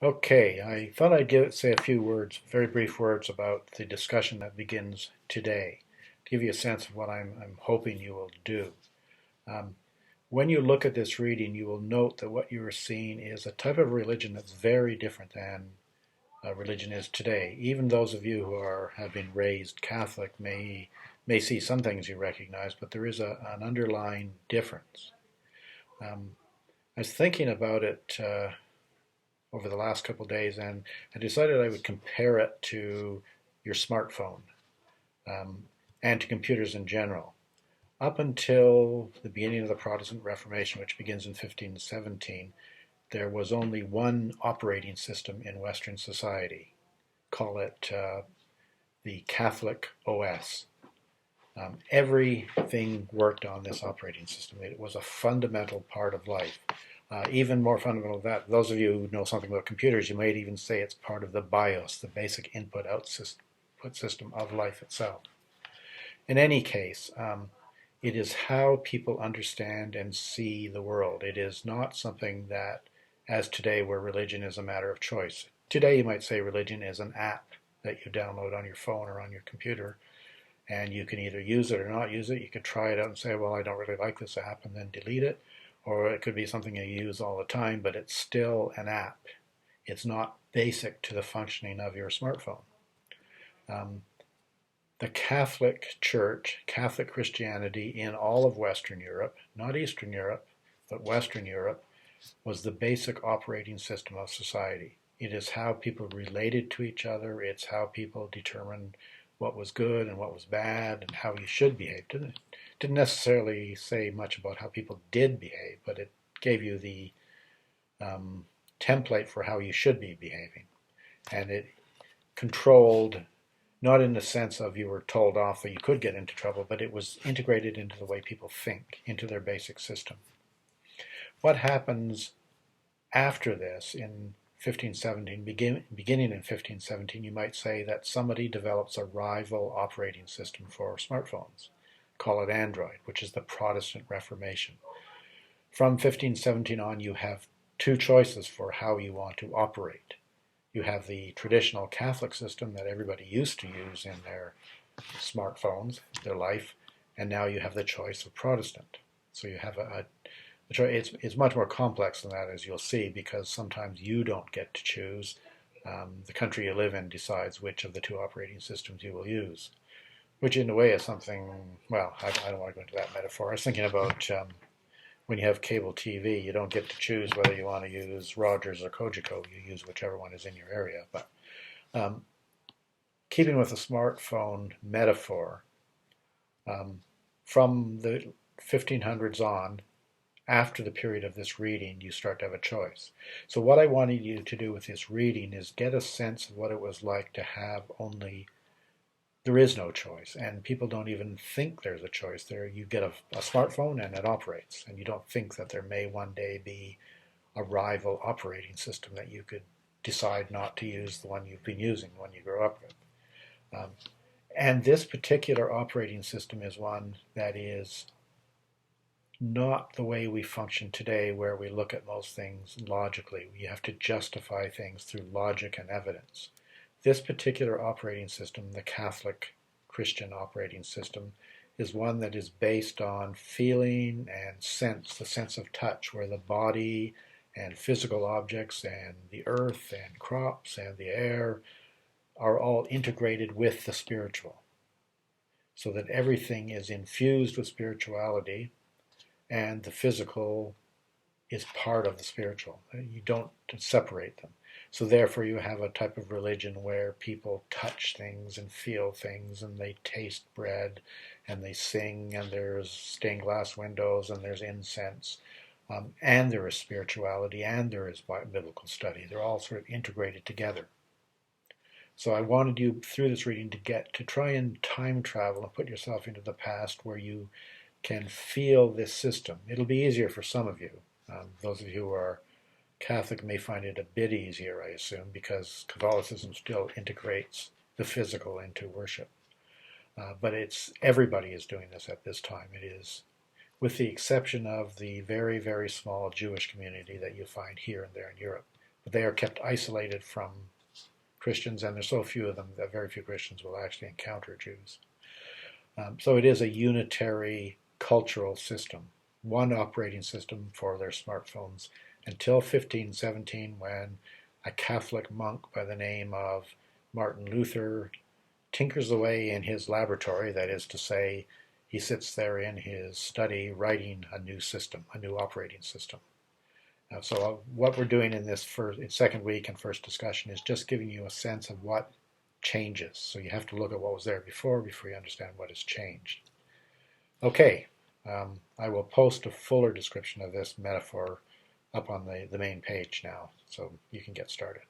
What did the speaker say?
Okay, I thought say a few words, very brief words about the discussion that begins today, to give you a sense of what I'm hoping you will do. Um, when you look at this reading, you will note that what you are seeing is a type of religion that's very different than religion is today. Even those of you who have been raised Catholic may see some things you recognize, but there is an underlying difference. Um, I was thinking about it over the last couple of days, and I decided I would compare it to your smartphone um, and to computers in general. Up until the beginning of the Protestant Reformation, which begins in 1517, there was only one operating system in Western society. Call it the Catholic OS. Everything worked on this operating system. It was a fundamental part of life. Even more fundamental than that, those of you who know something about computers, you might even say it's part of the BIOS, the basic input-out system of life itself. In any case, it is how people understand and see the world. It is not something that, as today, where religion is a matter of choice. Today, you might say religion is an app that you download on your phone or on your computer, and you can either use it or not use it. You could try it out and say, well, I don't really like this app, and then delete it. Or it could be something you use all the time, but it's still an app. It's not basic to the functioning of your smartphone. Um, the Catholic Church, Catholic Christianity in all of Western Europe, not Eastern Europe, but Western Europe, was the basic operating system of society. It is how people related to each other. It's how people determined what was good and what was bad and how you should behave. Didn't necessarily say much about how people did behave, but it gave you the um, template for how you should be behaving. And it controlled, not in the sense of you were told off that you could get into trouble, but it was integrated into the way people think, into their basic system. What happens after this in 1517, beginning in 1517, you might say that somebody develops a rival operating system for smartphones. Call it Android, which is the Protestant Reformation. From 1517 on, you have two choices for how you want to operate. You have the traditional Catholic system that everybody used to use in their smartphones, their life, and now you have the choice of Protestant. So you have a it's much more complex than that, as you'll see, because sometimes you don't get to choose. The country you live in decides which of the two operating systems you will use, which in a way is something, well, I don't want to go into that metaphor. I was thinking about when you have cable TV, you don't get to choose whether you want to use Rogers or Cogeco. You use whichever one is in your area. But um, keeping with the smartphone metaphor, um, from the 1500s on, after the period of this reading, you start to have a choice. So what I wanted you to do with this reading is get a sense of what it was like to have only, there is no choice, and people don't even think there's a choice. There, you get a smartphone and it operates, and you don't think that there may one day be a rival operating system that you could decide not to use the one you've been using, the one you grew up with. Um, and this particular operating system is one that is not the way we function today, where we look at most things logically. You have to justify things through logic and evidence. This particular operating system, the Catholic Christian operating system, is one that is based on feeling and sense, the sense of touch, where the body and physical objects and the earth and crops and the air are all integrated with the spiritual, so that everything is infused with spirituality and the physical is part of the spiritual. You don't separate them. So therefore you have a type of religion where people touch things and feel things, and they taste bread and they sing, and there's stained glass windows and there's incense, and there is spirituality and there is biblical study. They're all sort of integrated together. So I wanted you through this reading to get to try and time travel and put yourself into the past where you can feel this system. It'll be easier for some of you. Those of you who are Catholic may find it a bit easier, I assume, because Catholicism still integrates the physical into worship. But it's everybody is doing this at this time. It is, with the exception of the very, very small Jewish community that you find here and there in Europe. but they are kept isolated from Christians, and there's so few of them that very few Christians will actually encounter Jews. So it is a unitary cultural system, one operating system for their smartphones until 1517, when a Catholic monk by the name of Martin Luther tinkers away in his laboratory. That is to say, he sits there in his study writing a new system, a new operating system. So what we're doing in this second week and first discussion is just giving you a sense of what changes. So you have to look at what was there before you understand what has changed. Okay, I will post a fuller description of this metaphor up on the main page now, so you can get started.